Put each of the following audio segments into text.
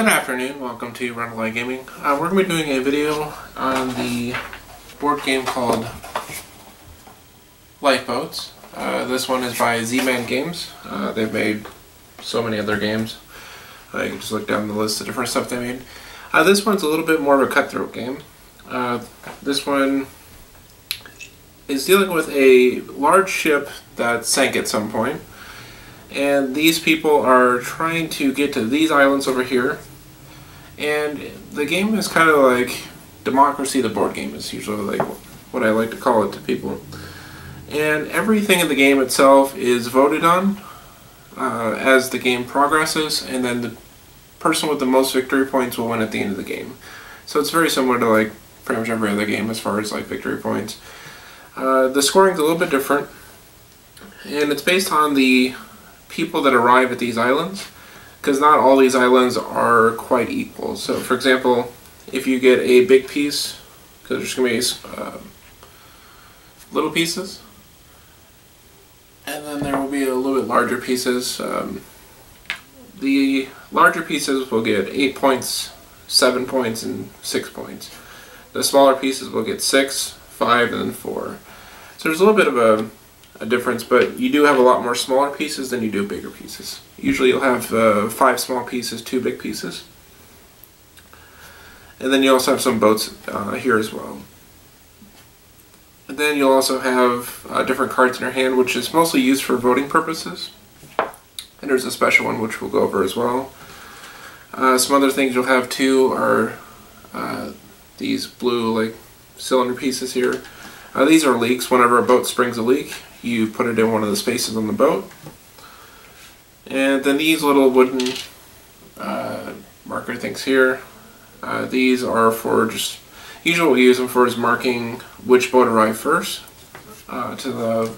Good afternoon, welcome to Rundlii Gaming. We're going to be doing a video on the board game called Lifeboats. This one is by Z-Man Games. They've made so many other games. You can just look down the list of different stuff they made. This one's a little bit more of a cutthroat game. This one is dealing with a large ship that sank at some point. And these people are trying to get to these islands over here. And the game is kind of like Democracy, the board game is usually like what I like to call it to people. And everything in the game itself is voted on as the game progresses, and then the person with the most victory points will win at the end of the game. So it's very similar to like pretty much every other game as far as like victory points. The scoring's a little bit different, and it's based on the people that arrive at these islands, because not all these islands are quite equal. So for example, if you get a big piece, because there's going to be little pieces, and then there will be a little bit larger pieces. The larger pieces will get 8 points, 7 points, and 6 points. The smaller pieces will get 6, 5, and then 4. So there's a little bit of a difference, but you do have a lot more smaller pieces than you do bigger pieces. Usually you'll have 5 small pieces, 2 big pieces. And then you also have some boats here as well. And then you'll also have different cards in your hand, which is mostly used for voting purposes. And there's a special one which we'll go over as well. Some other things you'll have too are these blue like cylinder pieces here. These are leaks. Whenever a boat springs a leak, you put it in one of the spaces on the boat. And then these little wooden marker things here, these are for just, usually what we use them for is marking which boat arrived first to the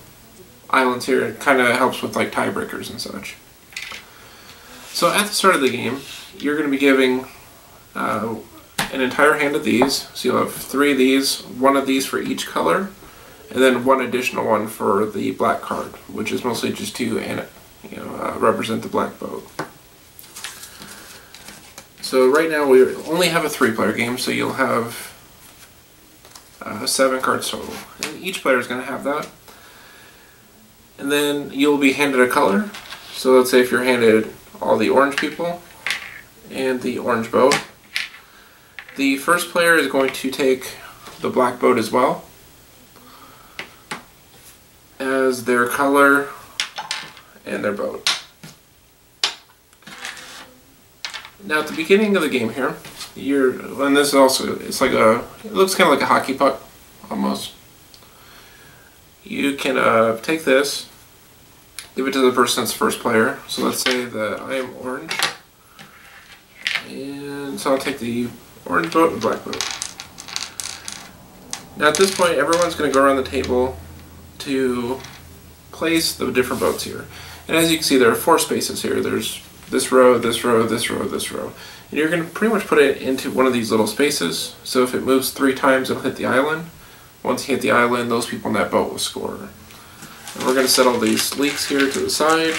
islands here. It kind of helps with like tiebreakers and such. So at the start of the game, you're going to be giving an entire hand of these. So you'll have 3 of these, 1 of these for each color, and then 1 additional one for the black card, which is mostly just to represent the black boat. So right now we only have a 3-player game, so you'll have 7 cards total. And each player is going to have that. And then you'll be handed a color. So let's say if you're handed all the orange people and the orange boat, the first player is going to take the black boat as well as their color and their boat. Now at the beginning of the game here, and this is also, it looks kind of like a hockey puck almost. You can take this, give it to the person that's first player. So let's say that I am orange, and so I'll take the orange boat and black boat. Now at this point, everyone's going to go around the table to place the different boats here. And as you can see, there are 4 spaces here. There's this row, this row, this row, this row. And you're going to pretty much put it into one of these little spaces. So if it moves 3 times, it'll hit the island. Once you hit the island, those people in that boat will score. And we're going to set all these leaks here to the side.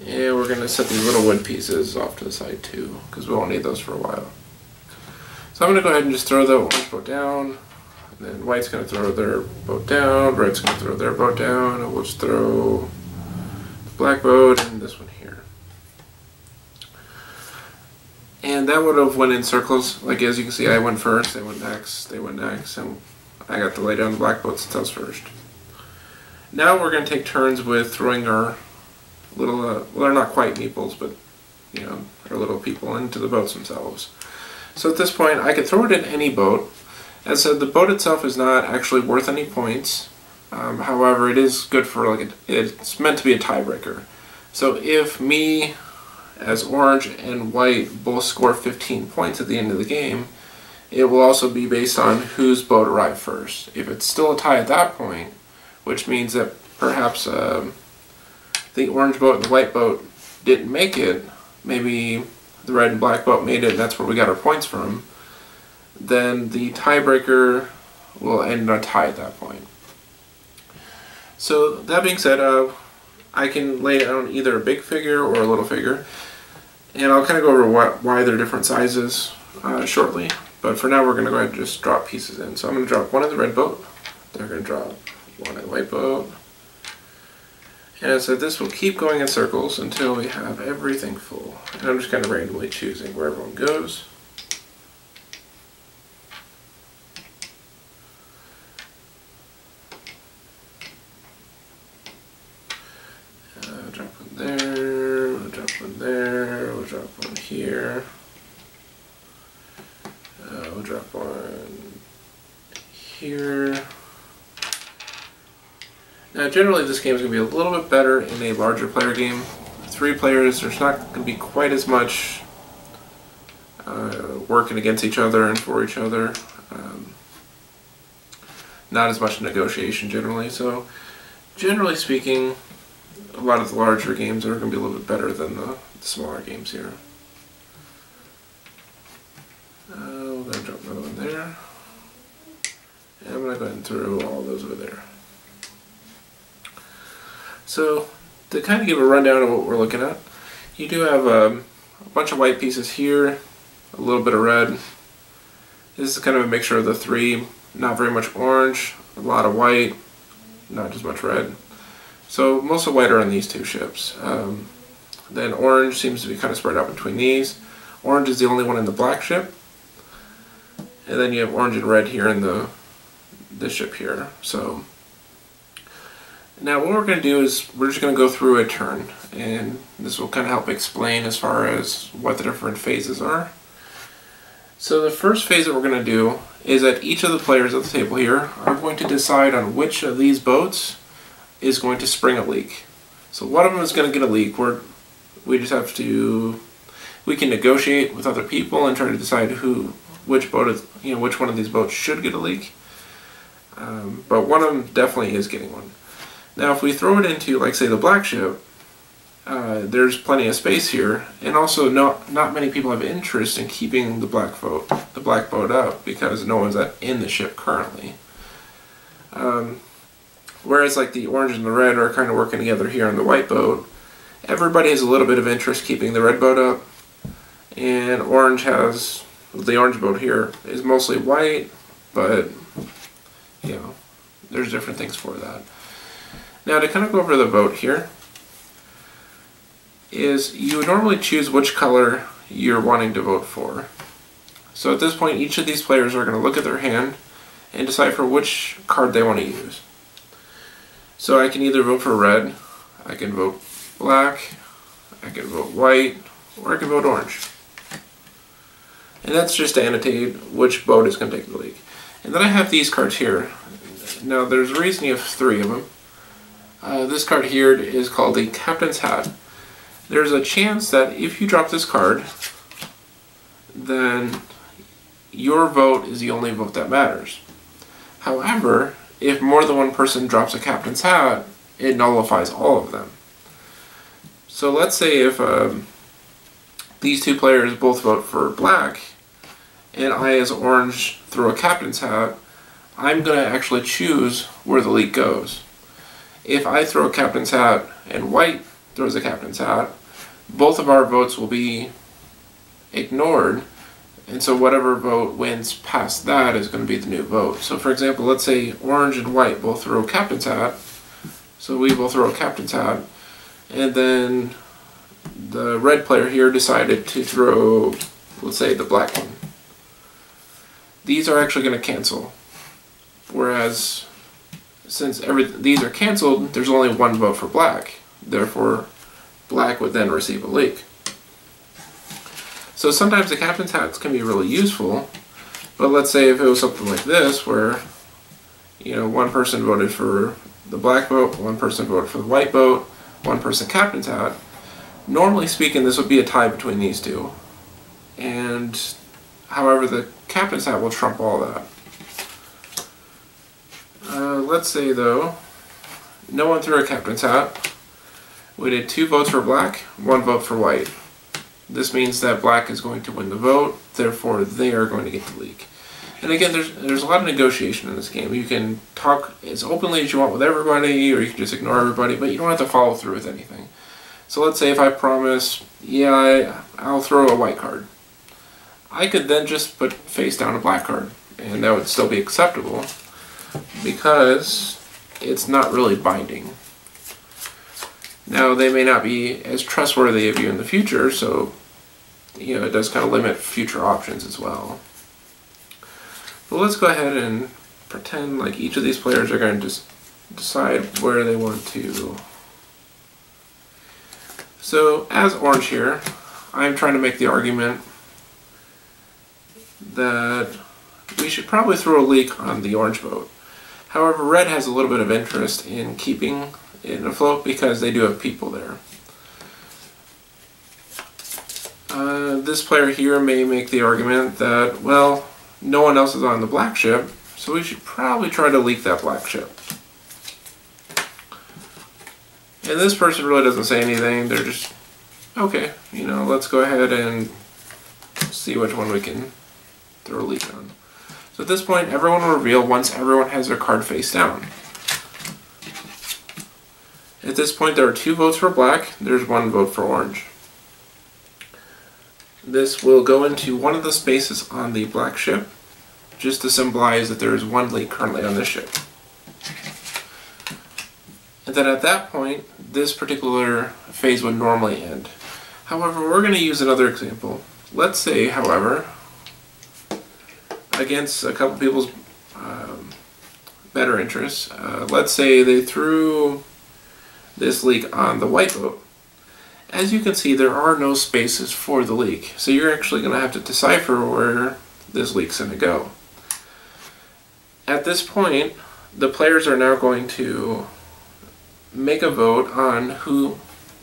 And we're going to set these little wood pieces off to the side too, because we won't need those for a while. So I'm going to go ahead and just throw the orange boat down, and then white's going to throw their boat down, red's going to throw their boat down, and we'll just throw the black boat and this one here. And that would have went in circles. Like as you can see, I went first, they went next, and I got to lay down the black boat since I was first. Now we're going to take turns with throwing our little, well, they're not quite meeples, but our little people into the boats themselves. So at this point, I could throw it in any boat. As I said, the boat itself is not actually worth any points. However, it is good for it's meant to be a tiebreaker. So if me as orange and white both score 15 points at the end of the game, it will also be based on whose boat arrived first. If it's still a tie at that point, which means that perhaps the orange boat and the white boat didn't make it, maybe the red and black boat made it and that's where we got our points from, then the tiebreaker will end in a tie at that point. So that being said, I can lay down either a big figure or a little figure, and I'll kind of go over why they're different sizes shortly. But for now, we're going to go ahead and just drop pieces in. So I'm going to drop one of the red boat. They're going to drop one of the white boat. And so this will keep going in circles until we have everything full. And I'm just kind of randomly choosing where everyone goes. Drop one there, we'll drop one there, we'll drop one here. We'll drop one here. Now generally this game is going to be a little bit better in a larger player game. 3 players, there's not going to be quite as much working against each other and for each other. Not as much negotiation generally, so generally speaking, a lot of the larger games are going to be a little bit better than the smaller games here. We're going to drop another one there. And I'm going to go ahead and throw all those over there. So, to kind of give a rundown of what we're looking at, you do have a bunch of white pieces here, a little bit of red. This is kind of a mixture of the 3, not very much orange, a lot of white, not as much red. So most of the white are on these 2 ships. Then orange seems to be kind of spread out between these. Orange is the only one in the black ship. And then you have orange and red here in this ship here. So now what we're going to do is we're just going to go through a turn. And this will kind of help explain as far as what the different phases are. So the first phase that we're going to do is that each of the players at the table here are going to decide on which of these boats is going to spring a leak. So one of them is going to get a leak where we just have to, we can negotiate with other people and try to decide which boat is, which one of these boats should get a leak. But one of them definitely is getting one. Now if we throw it into, like say, the black ship, there's plenty of space here, and also not many people have interest in keeping the black boat up because no one's in the ship currently. Whereas like the orange and the red are kind of working together here on the white boat, everybody has a little bit of interest keeping the red boat up, and orange has, the orange boat here is mostly white, but there's different things for that. Now to kind of go over the vote here, is you would normally choose which color you're wanting to vote for. So at this point each of these players are going to look at their hand and decide for which card they want to use. So I can either vote for red, I can vote black, I can vote white, or I can vote orange. And that's just to annotate which boat is going to take the lead. And then I have these cards here. Now there's a reason you have 3 of them. This card here is called the Captain's Hat. There's a chance that if you drop this card, then your vote is the only vote that matters. However, if more than one person drops a Captain's Hat, it nullifies all of them. So let's say if these 2 players both vote for black, and I as orange throw a Captain's Hat, I'm going to actually choose where the leak goes. If I throw a Captain's Hat and white throws a Captain's Hat, both of our votes will be ignored, and so whatever vote wins past that is going to be the new vote. So for example, let's say orange and white both throw a Captain's Hat, so we both throw a Captain's Hat, and then the red player here decided to throw, let's say, the black one. These are actually going to cancel, whereas since these are canceled, there's only one vote for black. Therefore, black would then receive a leak. So sometimes the Captain's Hats can be really useful, but let's say if it was something like this, where one person voted for the black boat, one person voted for the white boat, one person Captain's Hat. Normally speaking, this would be a tie between these 2, and however, the Captain's Hat will trump all that. Let's say though, no one threw a Captain's Hat. We did 2 votes for black, 1 vote for white. This means that black is going to win the vote, therefore they are going to get the leak. And again, there's a lot of negotiation in this game. You can talk as openly as you want with everybody, or you can just ignore everybody, but you don't have to follow through with anything. So let's say if I promise, yeah, I'll throw a white card. I could then just put face down a black card, and that would still be acceptable, because it's not really binding. Now, they may not be as trustworthy of you in the future, so you know, it does kind of limit future options as well. But let's go ahead and pretend like each of these players are going to just decide where they want to. So, as orange here, I'm trying to make the argument that we should probably throw a leak on the orange boat. However, red has a little bit of interest in keeping it afloat because they do have people there. This player here may make the argument that, well, no one else is on the black ship, so we should probably try to leak that black ship. And this person really doesn't say anything. They're just, okay, you know, let's go ahead and see which one we can throw a leak on. So at this point, everyone will reveal once everyone has their card face down. At this point, there are 2 votes for black. There's 1 vote for orange. This will go into one of the spaces on the black ship, just to symbolize that there is 1 leak currently on this ship. And then at that point, this particular phase would normally end. However, we're going to use another example. Let's say, however, against a couple people's better interests, let's say they threw this leak on the white boat. As you can see, there are no spaces for the leak, so you're actually going to have to decipher where this leak's going to go. At this point, the players are now going to make a vote on who.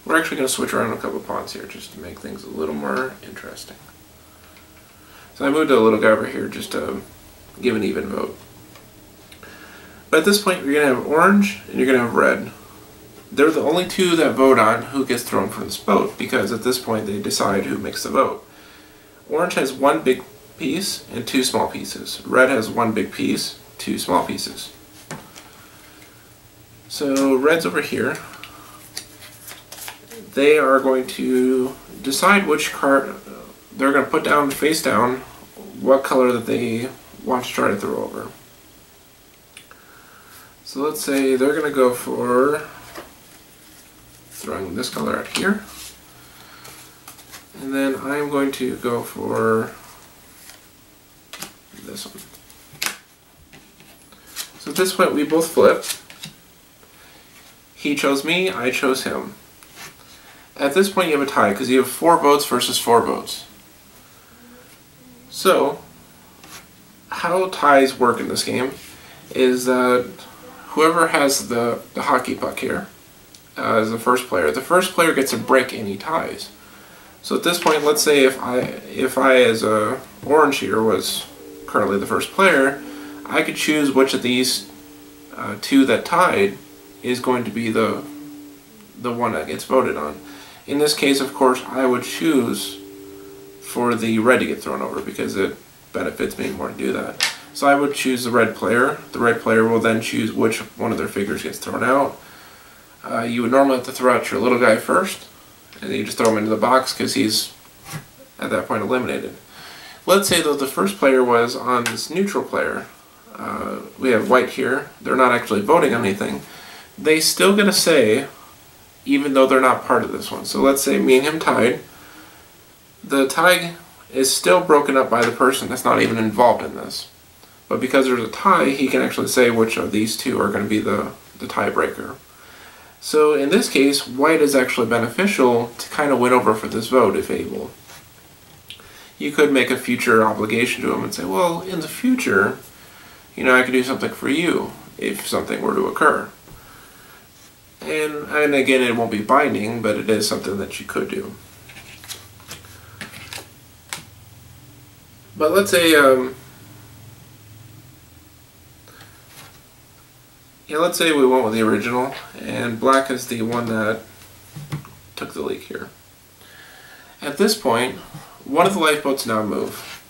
We're actually going to switch around a couple pawns here just to make things a little more interesting. So I moved a little guy over here just to give an even vote. But at this point, you're going to have orange and you're going to have red. They're the only 2 that vote on who gets thrown from this boat, because at this point they decide who makes the vote. Orange has 1 big piece and 2 small pieces. Red has 1 big piece, 2 small pieces. So red's over here. They are going to decide which card they're going to put down face down, what color that they want to try to throw over. So let's say they're going to go for throwing this color out here, and then I'm going to go for this one. So at this point we both flip. He chose me, I chose him. At this point you have a tie because you have 4 votes versus 4 votes. So how ties work in this game is that whoever has the hockey puck here as the first player gets to break any ties. So at this point, let's say if I as a orange here was currently the first player, I could choose which of these 2 that tied is going to be the one that gets voted on. In this case, of course, I would choose for the red to get thrown over because it benefits me more to do that. So I would choose the red player. The red player will then choose which one of their figures gets thrown out. You would normally have to throw out your little guy first, and then you just throw him into the box because he's at that point eliminated. Let's say though the first player was on this neutral player. We have white here. They're not actually voting on anything. They still get a say even though they're not part of this one. So let's say me and him tied. The tie is still broken up by the person that's not even involved in this. But because there's a tie, he can actually say which of these 2 are going to be the tiebreaker. So in this case, white is actually beneficial to kind of win over for this vote if able. You could make a future obligation to him and say, well, in the future, you know, I could do something for you if something were to occur. And again, it won't be binding, but it is something that you could do. But let's say, let's say we went with the original, and black is the one that took the leak here. At this point, one of the lifeboats now move.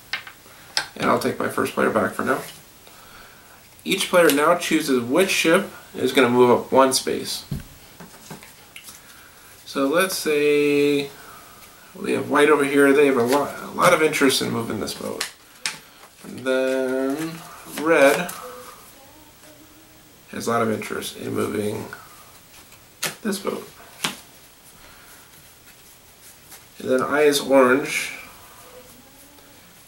and I'll take my first player back for now. Each player now chooses which ship is going to move up one space. So let's say we have white over here. They have a lot of interest in moving this boat. And then red has a lot of interest in moving this boat. And then I, as orange,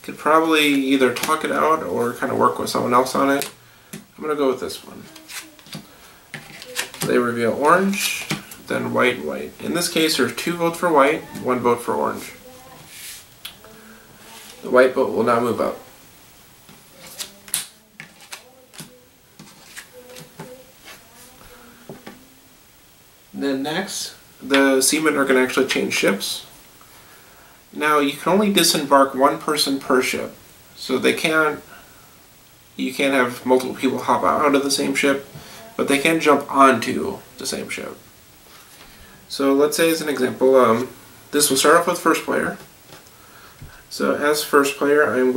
could probably either talk it out or kind of work with someone else on it. I'm going to go with this one. They reveal orange, then white, white. In this case, there's 2 votes for white, 1 vote for orange. The white boat will now move up. Then next, the seamen are going to actually change ships. Now, you can only disembark 1 person per ship, so you can't have multiple people hop out of the same ship, but they can jump onto the same ship. So let's say as an example, this will start off with first player. So as first player, I'm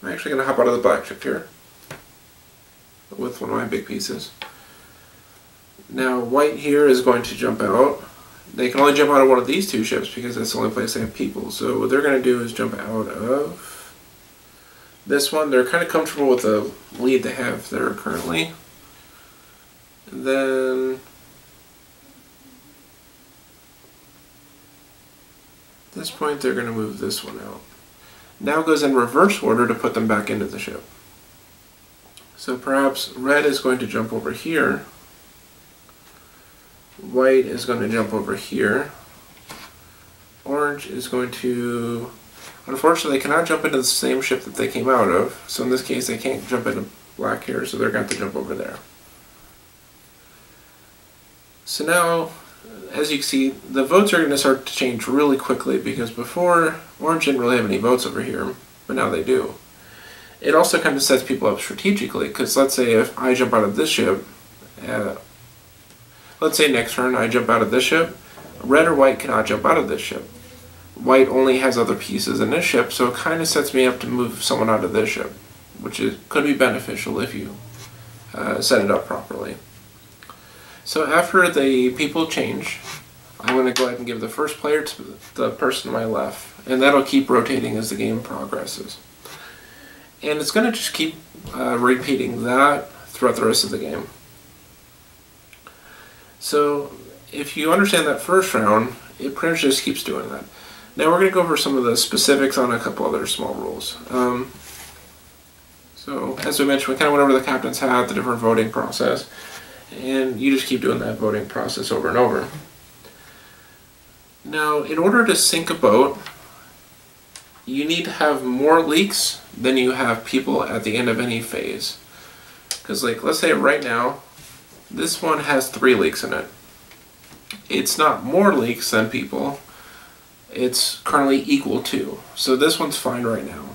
actually going to hop out of the black ship here with one of my big pieces. Now white here is going to jump out. They can only jump out of one of these 2 ships because that's the only place they have people. So what they're going to do is jump out of this one. They're kind of comfortable with the lead they have there currently. And then at this point they're going to move this one out. Now it goes in reverse order to put them back into the ship. So perhaps red is going to jump over here. White is going to jump over here. Orange is going to... Unfortunately, they cannot jump into the same ship that they came out of. So in this case, they can't jump into black here, so they're going to have to jump over there. So now, as you can see, the votes are going to start to change really quickly because before, orange didn't really have any votes over here, but now they do. It also kind of sets people up strategically, because let's say if I jump out of this ship, let's say next turn I jump out of this ship, red or white cannot jump out of this ship. White only has other pieces in this ship, so it kind of sets me up to move someone out of this ship, which could be beneficial if you set it up properly. So after the people change, I'm going to go ahead and give the first player to the person to my left, and that'll keep rotating as the game progresses. And it's going to just keep repeating that throughout the rest of the game. So if you understand that first round, it pretty much just keeps doing that. Now we're going to go over some of the specifics on a couple other small rules. So as we mentioned, we kind of went over the captain's hat, the different voting process, and you just keep doing that voting process over and over. Now, in order to sink a boat, you need to have more leaks than you have people at the end of any phase. Because, like, let's say right now, this one has 3 leaks in it. It's not more leaks than people. It's currently equal to. So this one's fine right now.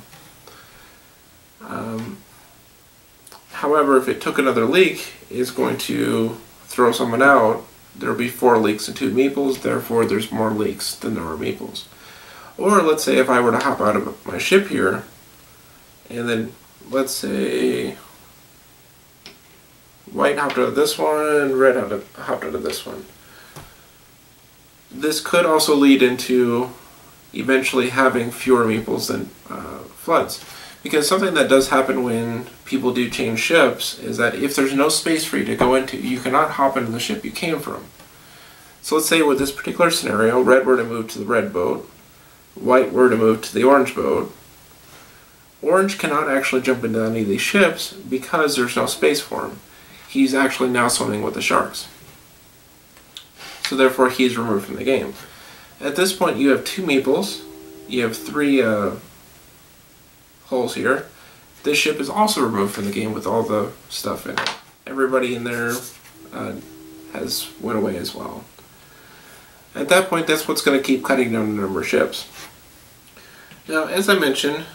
However, if it took another leak, it's going to throw someone out. There will be 4 leaks and 2 meeples, therefore there's more leaks than there are meeples. Or let's say if I were to hop out of my ship here, and then let's say white hopped out of this one, red hopped out of this one. This could also lead into eventually having fewer meeples than floods. Because something that does happen when people do change ships is that if there's no space for you to go into, you cannot hop into the ship you came from. So let's say with this particular scenario, red were to move to the red boat, white were to move to the orange boat. Orange cannot actually jump into any of these ships because there's no space for him. He's actually now swimming with the sharks. So therefore he's removed from the game. At this point you have 2 meeples, you have 3 holes here. This ship is also removed from the game with all the stuff in it. Everybody in there has went away as well. At that point, that's what's going to keep cutting down the number of ships. Now, as I mentioned,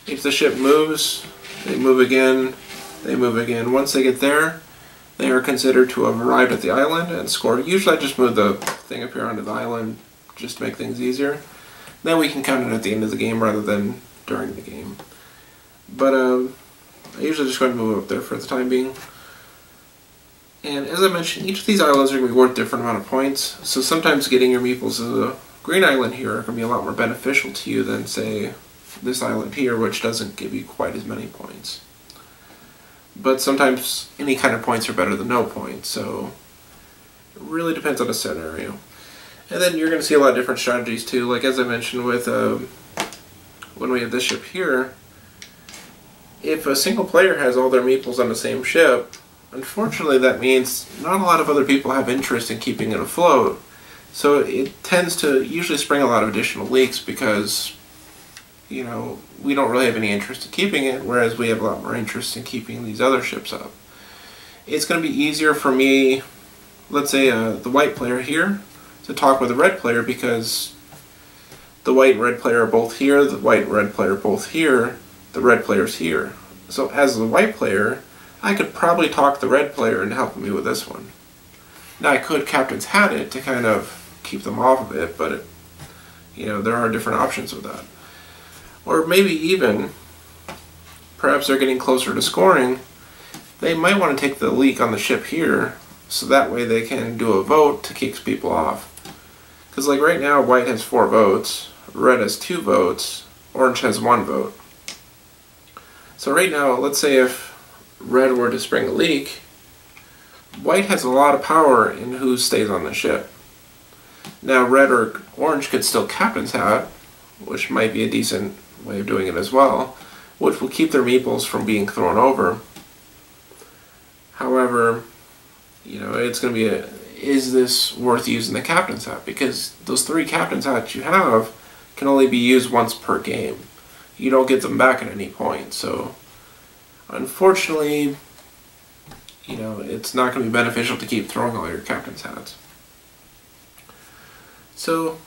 if the ship moves, they move again, they move again. Once they get there, they are considered to have arrived at the island and scored. Usually I just move the thing up here onto the island just to make things easier. Then we can count it at the end of the game rather than during the game. But I usually just go ahead and move up there for the time being. And as I mentioned, each of these islands are going to be worth a different amount of points. So sometimes getting your meeples to a green island here are going to be a lot more beneficial to you than, say, this island here, which doesn't give you quite as many points. But sometimes any kind of points are better than no points, so it really depends on the scenario. And then you're going to see a lot of different strategies too, like as I mentioned with when we have this ship here, if a single player has all their meeples on the same ship, unfortunately that means not a lot of other people have interest in keeping it afloat. So it tends to usually spring a lot of additional leaks because, you know, we don't really have any interest in keeping it, whereas we have a lot more interest in keeping these other ships up. It's going to be easier for me, let's say the white player here, to talk with the red player because the white and red player are both here, the white and red player are both here, the red player's here. So as the white player, I could probably talk the red player into helping me with this one. Now I could Captain's Hat it to kind of keep them off of it, but you know, there are different options with that. Or maybe even, perhaps they're getting closer to scoring, they might want to take the leak on the ship here, so that way they can do a vote to kick people off. Because like right now, white has 4 votes, red has 2 votes, orange has 1 vote. So right now, let's say if red were to spring a leak, white has a lot of power in who stays on the ship. Now red or orange could still Captain's Hat, which might be a decent way of doing it as well, which will keep their meeples from being thrown over. However, you know, it's going to be is this worth using the Captain's Hat? Because those 3 Captain's Hats you have can only be used once per game. You don't get them back at any point, so unfortunately, you know, it's not going to be beneficial to keep throwing all your Captain's Hats. So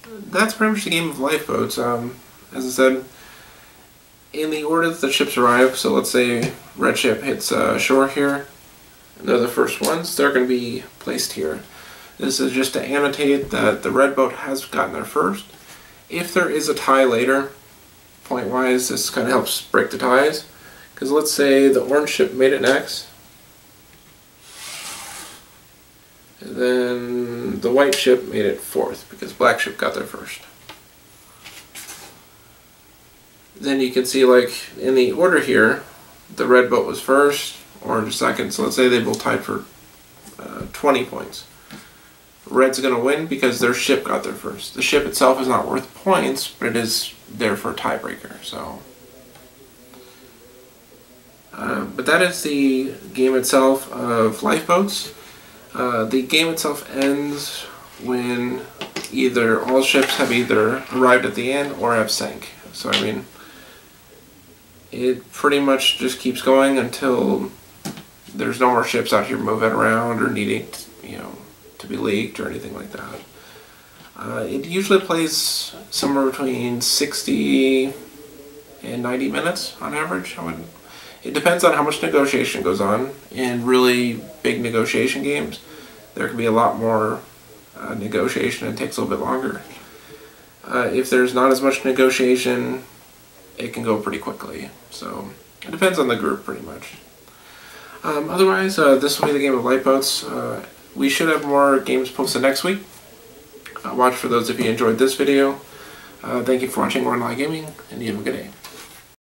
that's pretty much the game of Lifeboats. As I said, in the order that the ships arrive, so let's say red ship hits shore here, and they're the first ones, they're going to be placed here. This is just to annotate that the red boat has gotten there first. If there is a tie later, point-wise, this kind of helps break the ties. Because let's say the orange ship made it next, and then the white ship made it 4th, because black ship got there first. Then you can see, like, in the order here, the red boat was first, orange second, so let's say they both tied for 20 points. Red's going to win because their ship got there first. The ship itself is not worth points, but it is there for a tiebreaker, so... but that is the game itself of Lifeboats. The game itself ends when either all ships have either arrived at the end or have sank. So I mean, it pretty much just keeps going until there's no more ships out here moving around or needing, you know, to be leaked or anything like that. It usually plays somewhere between 60 and 90 minutes on average. It depends on how much negotiation goes on. In really big negotiation games, there can be a lot more negotiation and it takes a little bit longer. If there's not as much negotiation, it can go pretty quickly. So it depends on the group pretty much. Otherwise, this will be the game of Lifeboats. We should have more games posted next week. Watch for those if you enjoyed this video. Thank you for watching Rundlii Gaming, and you have a good day.